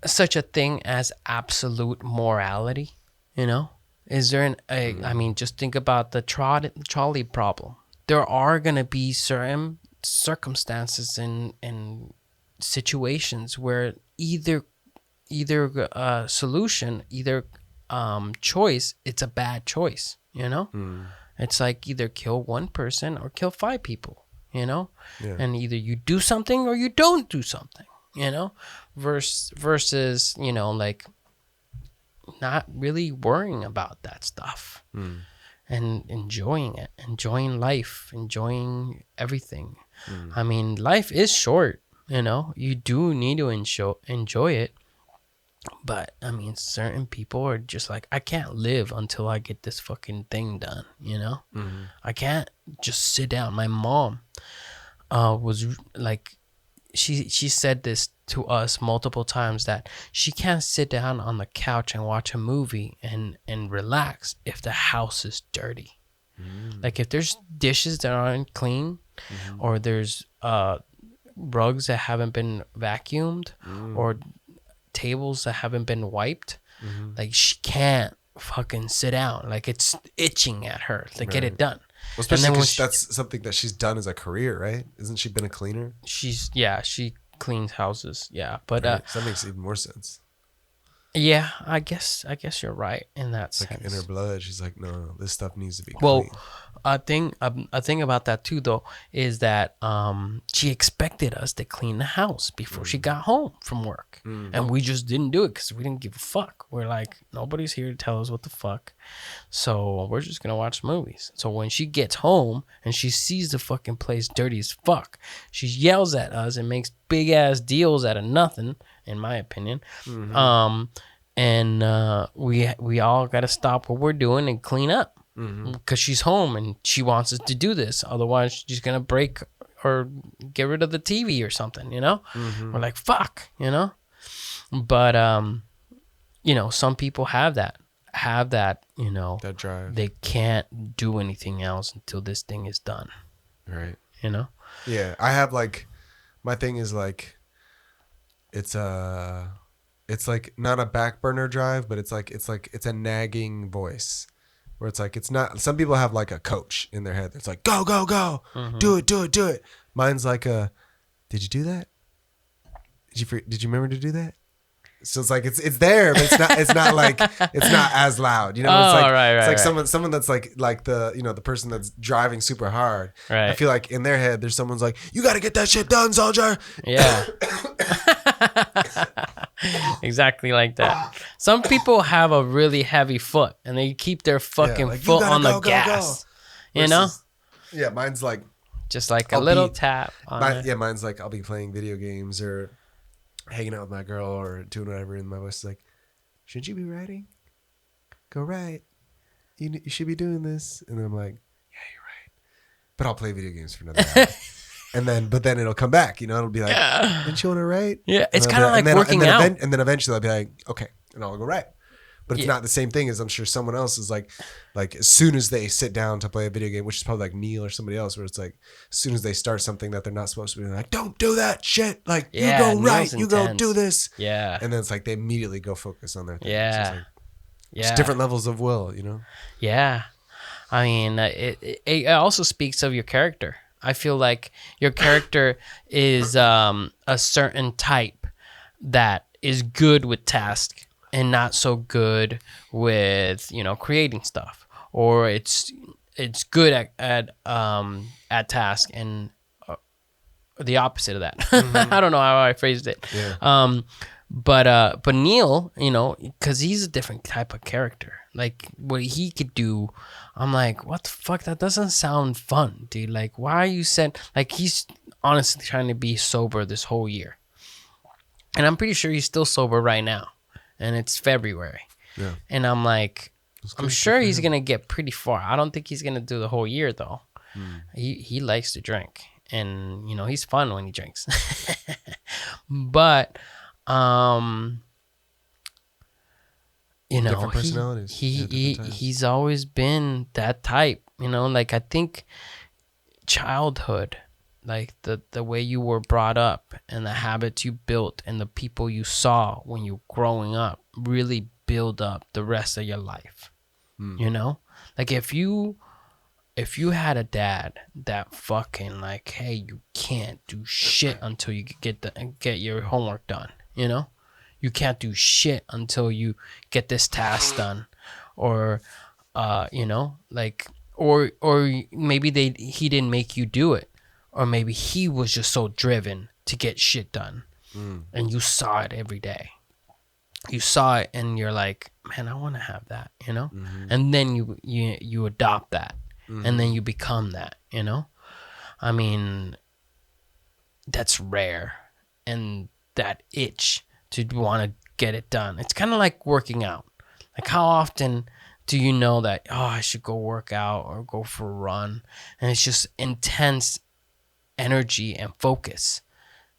such a thing as absolute morality? You know, is there I mean, just think about the trolley problem. There are gonna be certain circumstances and situations where either solution, either choice, it's a bad choice. You know, it's like either kill one person or kill 5 people. You know, and either you do something or you don't do something. You know, versus you know, like not really worrying about that stuff and enjoying it, enjoying life, enjoying everything. I mean, life is short. You know, you do need to enjoy it. But I mean, certain people are just like, I can't live until I get this fucking thing done. You know, I can't just sit down. My mom was like, she said this to us multiple times, that she can't sit down on the couch and watch a movie and relax if the house is dirty. Like if there's dishes that aren't clean, or there's rugs that haven't been vacuumed, or tables that haven't been wiped, like she can't fucking sit down. Like it's itching at her to get it done. Well, especially because that's something that she's done as a career, right? Isn't she been a cleaner? She cleans houses. Yeah, but right. So that makes even more sense. Yeah, I guess you're right in that sense. Like in her blood, she's like, no, this stuff needs to be well clean. a thing about that too, though, is that she expected us to clean the house before she got home from work, and we just didn't do it because we didn't give a fuck. We're like, nobody's here to tell us what the fuck, so we're just gonna watch movies. So when she gets home and she sees the fucking place dirty as fuck, she yells at us and makes big ass deals out of nothing, in my opinion. And we all gotta stop what we're doing and clean up. Because she's home and she wants us to do this. Otherwise, she's gonna break or get rid of the TV or something. You know, we're like, fuck. You know, but you know, some people have that. You know, that drive. They can't do anything else until this thing is done. Right. You know. Yeah, I have like, my thing is like, it's like not a back burner drive, but it's a nagging voice. Where it's like, it's not, some people have like a coach in their head that's like, go, go, go, do it. Mine's like did you do that? Did you remember to do that? So it's like, it's there, but it's not like, it's not as loud, you know? It's like, it's like someone that's like the, you know, the person that's driving super hard. Right. I feel like in their head, there's someone's like, you got to get that shit done, soldier. Yeah. Exactly like that. Some people have a really heavy foot and they keep their fucking foot on the gas. You know? Yeah, mine's like just like a little tap on it. Yeah, mine's like, I'll be playing video games or hanging out with my girl or doing whatever, and my voice is like, shouldn't you be writing? Go write. You should be doing this. And then I'm like, yeah, you're right. But I'll play video games for another hour. But then it'll come back, you know, it'll be like, didn't you want to write? Yeah, it's kind of like working out. And then eventually I'll be like, okay, and I'll go write. But it's not the same thing as I'm sure someone else is like as soon as they sit down to play a video game, which is probably like Neil or somebody else, where it's like, as soon as they start something that they're not supposed to be like, don't do that shit. Like, you go write, you go do this. Yeah. And then it's like they immediately go focus on their thing. Yeah. It's different levels of will, you know? Yeah. I mean, it also speaks of your character. I feel like your character is a certain type that is good with tasks and not so good with, you know, creating stuff, or it's good at task and the opposite of that. I don't know how I phrased it. Yeah. But Neil, you know, because he's a different type of character. Like what he could do, I'm like, what the fuck? That doesn't sound fun, dude. Like, why are you like he's honestly trying to be sober this whole year, and I'm pretty sure he's still sober right now, and it's February. Yeah. And I'm like, I'm sure he's gonna get pretty far. I don't think he's gonna do the whole year though. He likes to drink, and you know he's fun when he drinks. But you know, different personalities. He's always been that type, you know, like I think childhood like the way you were brought up and the habits you built and the people you saw when you were growing up really build up the rest of your life. You know, like if you had a dad that fucking like, hey, you can't do shit until you get your homework done, you know, you can't do shit until you get this task done, or you know, like, or maybe he didn't make you do it, or maybe he was just so driven to get shit done, and you saw it every day. You saw it and you're like, man, I want to have that, you know? And then you adopt that, and then you become that, you know? I mean, that's rare. And that itch to want to get it done. It's kind of like working out. Like, how often do you know that, oh, I should go work out or go for a run? And it's just intense energy and focus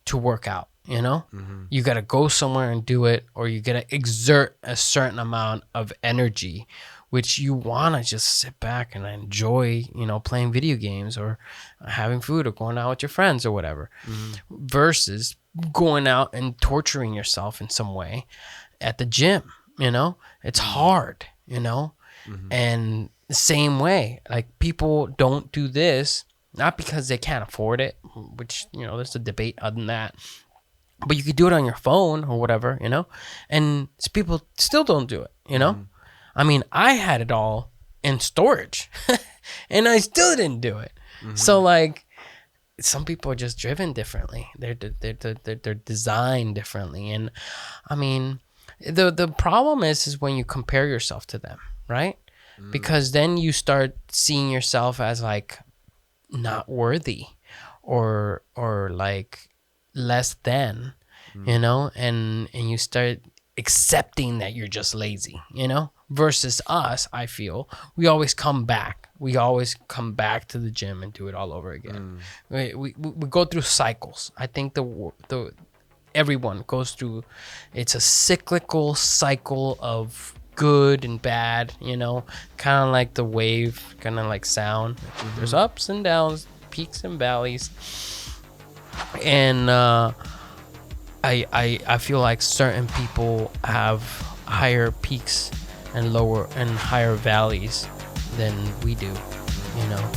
to work out. You know, you got to go somewhere and do it, or you got to exert a certain amount of energy, which you want to just sit back and enjoy, you know, playing video games or having food or going out with your friends or whatever, versus going out and torturing yourself in some way at the gym. You know, it's hard, you know, and the same way, like, people don't do this, not because they can't afford it, which, you know, there's a debate on that. But you could do it on your phone or whatever, you know? And people still don't do it, you know? I mean, I had it all in storage and I still didn't do it. So, like, some people are just driven differently. They're designed differently. And, I mean, the problem is when you compare yourself to them, right? Because then you start seeing yourself as, like, not worthy or like, less than, you know, and you start accepting that you're just lazy, you know, versus us. I feel we always come back to the gym and do it all over again. We go through cycles. I think the everyone goes through, it's a cyclical cycle of good and bad, you know, kind of like the wave, kind of like sound. There's ups and downs, peaks and valleys. And I feel like certain people have higher peaks and lower and higher valleys than we do, you know.